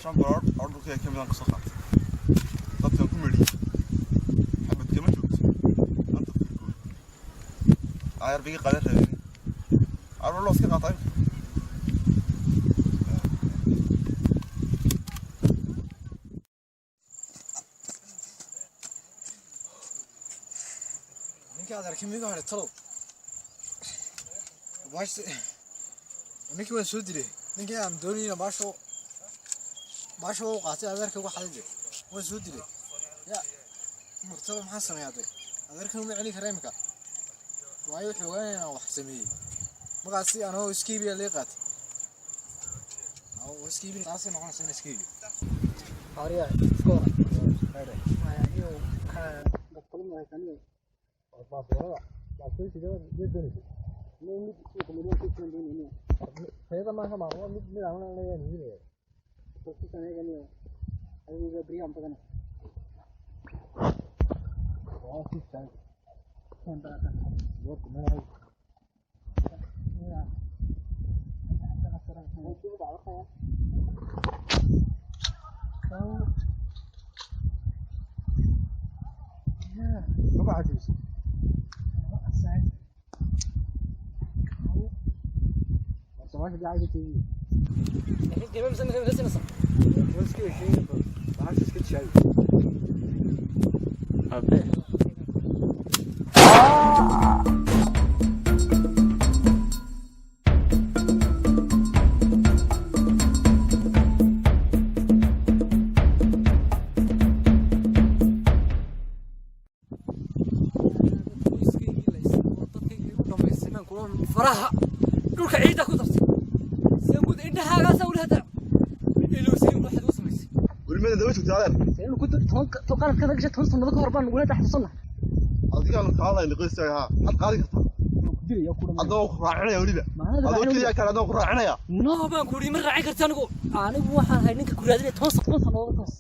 shan goor oo dhulka ka mid ah qasaqad dadkan ku meedhi xabad kama joogto anta fikirku ayar bigi qadar rabin arro loo iska qaatay ninka adeerkii miga hore talo baas ninkii waan soo dilay ninkii aan doonayna baasho qaatay adeerkii ugu xaday waan soo dilay ya murtado maxaa sameeyay adeerkii uma celin karay imka waayo wuxuu ogaanayna wax sameeyay magaasi anoo iskiibiya leey qaatay oo iskiibiya taasi noqonaysa iskiibiya hariya iskoora ayo dadkuna ay kanay baasooda baasooda sidoo jeedinaysa mid ku midna ku soo هذا ما هو معروف من عملنا يعني هنا بس أنا يعني أنا بريء أم تكلم واقف شايف كم بعد وقت ما هو يا أنا أسرع ما شو بعرف يا يا ما بعرف واحد قاعد يجي الحين كمان مثلا بس نص بس كذا شيء بعرف ايش كنت شايف اوكي فراها دولك عيدك ودرت سيقول إن هذا سوي هذا إلو سين واحد وصميس gulmada daba joogtaa adeer سين كنت توقعت كذا جت هنص نضك هربان ولا تحت صلنا adiga aan qaaday liqaysta ha had qaadi kartaa دير يا كورة adoo ku raacinaya waliba adoo kaliya kale adoo ku raacinaya no baan ku mar raaci kartaa anigu waxaan hay ninka ku raadinay toos nooga toos